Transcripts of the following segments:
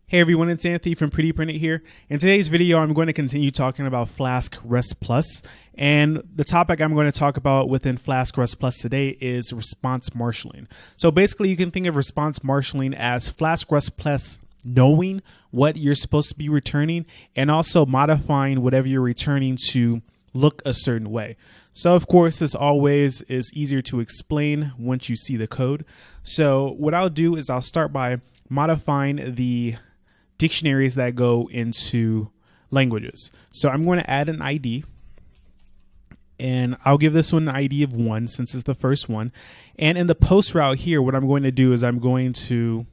Hey everyone, it's Anthony from Pretty Print It here. In today's video, I'm going to continue talking about Flask-RESTPlus. And the topic I'm going to talk about within Flask-RESTPlus today is response marshaling. So basically, you can think of response marshaling as Flask-RESTPlus knowing what you're supposed to be returning and also modifying whatever you're returning to look a certain way. So of course, this always is easier to explain once you see the code. So what I'll do is I'll start by modifying the dictionaries that go into languages. So I'm going to add an ID, and I'll give this one an ID of 1 since it's the first one. And in the post route here, what I'm going to do is I'm going to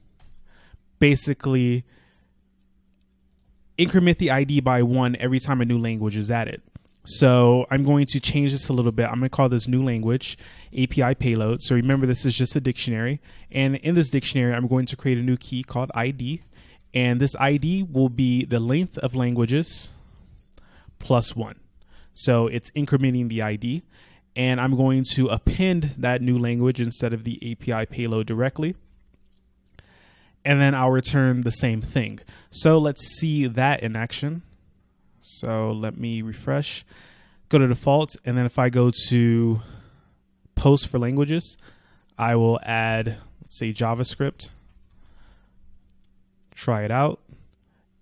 basically increment the ID by 1 every time a new language is added. So I'm going to change this a little bit. I'm going to call this new language API payload. So remember, this is just a dictionary. And in this dictionary, I'm going to create a new key called ID. And this ID will be the length of languages plus 1. So it's incrementing the ID. And I'm going to append that new language instead of the API payload directly. And then I'll return the same thing. So let's see that in action. So let me refresh, go to default. And then if I go to post for languages, I will add, let's say, JavaScript. Try it out,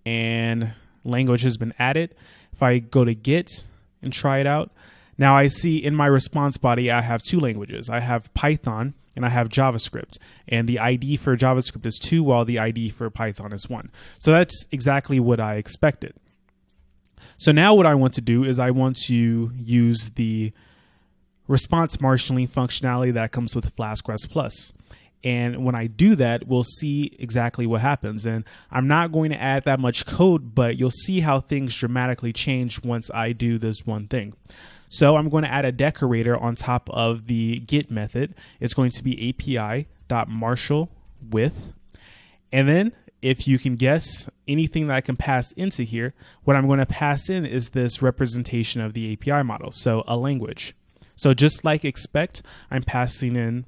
and language has been added. If I go to Git and try it out, now I see in my response body I have 2 languages. I have Python and I have JavaScript, and the ID for JavaScript is 2 while the ID for Python is 1. So that's exactly what I expected. So now what I want to do is I want to use the response marshaling functionality that comes with Flask-RESTPlus. And when I do that, we'll see exactly what happens. And I'm not going to add that much code, but you'll see how things dramatically change once I do this one thing. So I'm going to add a decorator on top of the get method. It's going to be api.marshal_with. And then if you can guess anything that I can pass into here, what I'm going to pass in is this representation of the API model. So a language. So just like expect, I'm passing in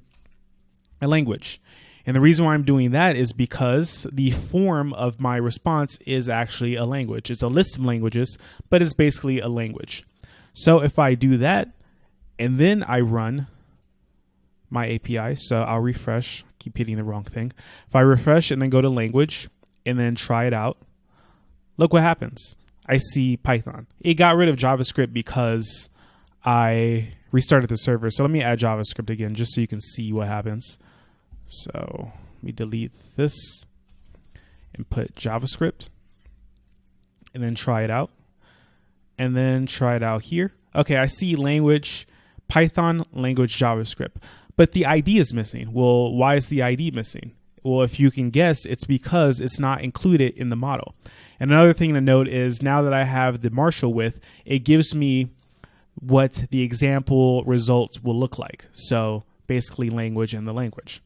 a language. And the reason why I'm doing that is because the form of my response is actually a language. It's a list of languages, but it's basically a language. So if I do that and then I run my API, so I'll refresh, keep hitting the wrong thing. If I refresh and then go to language and then try it out, look what happens. I see Python. It got rid of JavaScript because I restarted the server. So let me add JavaScript again just so you can see what happens. So let me delete this and put JavaScript and then try it out. And then try it out here. Okay, I see language, Python, language, JavaScript. But the ID is missing. Well, why is the ID missing? Well, if you can guess, it's because it's not included in the model. And another thing to note is now that I have the Marshal with, it gives me what the example results will look like. So basically language and the language.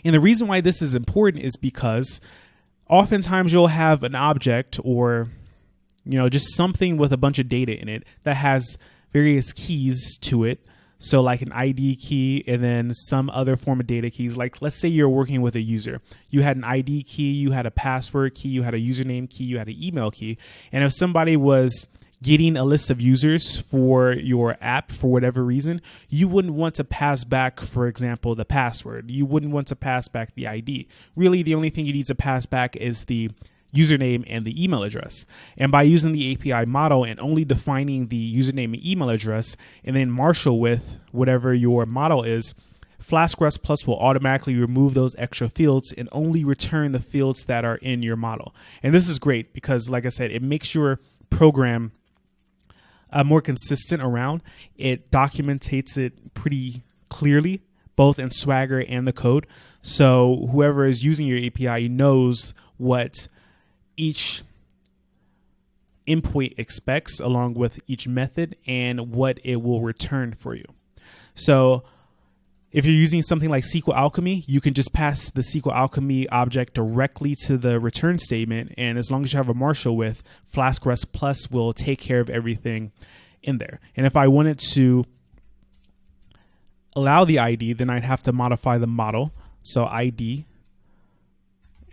And the reason why this is important is because oftentimes you'll have an object or, just something with a bunch of data in it that has various keys to it. So like an ID key and then some other form of data keys. Like let's say you're working with a user. You had an ID key, you had a password key, you had a username key, you had an email key. And if somebody was getting a list of users for your app for whatever reason, you wouldn't want to pass back, for example, the password. You wouldn't want to pass back the ID. Really, the only thing you need to pass back is the username and the email address. And by using the API model and only defining the username and email address and then marshal with whatever your model is, Flask-RESTPlus will automatically remove those extra fields and only return the fields that are in your model. And this is great because, like I said, it makes your program more consistent around. It documentates it pretty clearly, both in Swagger and the code. So whoever is using your API knows what each endpoint expects along with each method and what it will return for you. So if you're using something like SQL Alchemy, you can just pass the SQL Alchemy object directly to the return statement. And as long as you have a Marshal with, Flask-RESTPlus will take care of everything in there. And if I wanted to allow the ID, then I'd have to modify the model. So ID,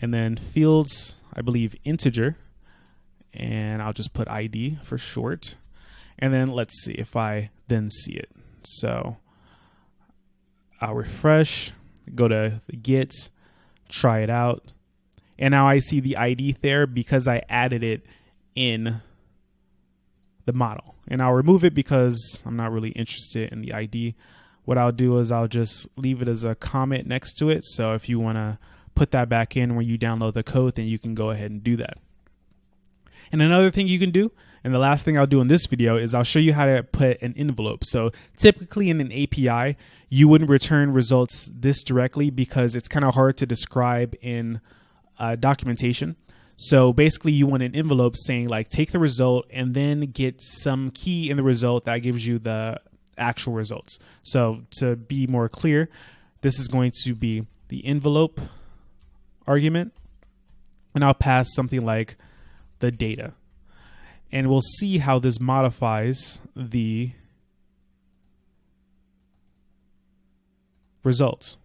and then fields, I believe, integer, and I'll just put ID for short. And then let's see if I then see it. So I'll refresh, go to the get, try it out. And now I see the ID there because I added it in the model. And I'll remove it because I'm not really interested in the ID. What I'll do is I'll just leave it as a comment next to it. So if you want to put that back in when you download the code, then you can go ahead and do that. And another thing you can do, and the last thing I'll do in this video, is I'll show you how to put an envelope. So typically in an API, you wouldn't return results this directly because it's kind of hard to describe in documentation. So basically you want an envelope saying like, take the result and then get some key in the result that gives you the actual results. So to be more clear, this is going to be the envelope argument, and I'll pass something like the data, and we'll see how this modifies the results.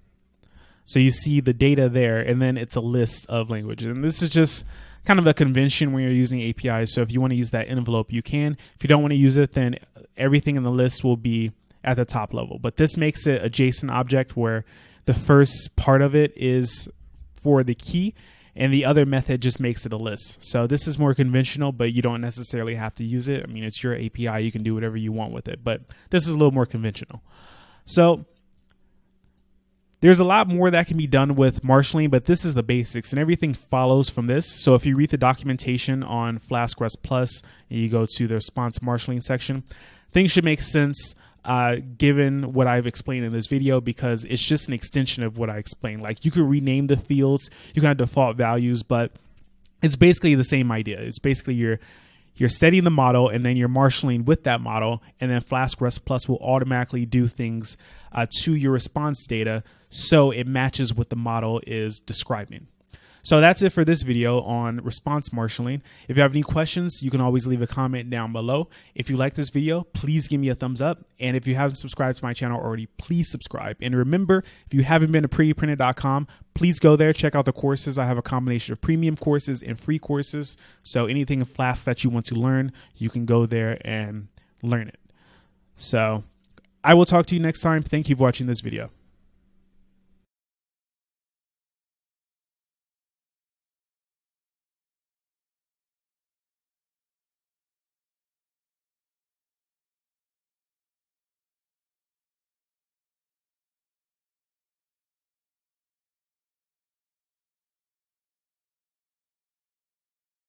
So you see the data there, and then it's a list of languages. And this is just kind of a convention when you're using APIs. So if you want to use that envelope, you can. If you don't want to use it, then everything in the list will be at the top level. But this makes it a JSON object where the first part of it is for the key, and the other method just makes it a list. So this is more conventional, but you don't necessarily have to use it. I mean, it's your API. You can do whatever you want with it, but this is a little more conventional. So there's a lot more that can be done with Marshaling, but this is the basics, and everything follows from this. So if you read the documentation on Flask-RESTPlus and you go to the response marshaling section, things should make sense given what I've explained in this video, because it's just an extension of what I explained. Like, you could rename the fields, you can have default values, but it's basically the same idea. It's basically you're setting the model, and then you're marshaling with that model, and then Flask-RESTPlus will automatically do things to your response data so it matches what the model is describing. So that's it for this video on response marshaling. If you have any questions, you can always leave a comment down below. If you like this video, please give me a thumbs up. And if you haven't subscribed to my channel already, please subscribe. And remember, if you haven't been to prettyprinted.com, please go there, check out the courses. I have a combination of premium courses and free courses. So anything in Flask that you want to learn, you can go there and learn it. So I will talk to you next time. Thank you for watching this video.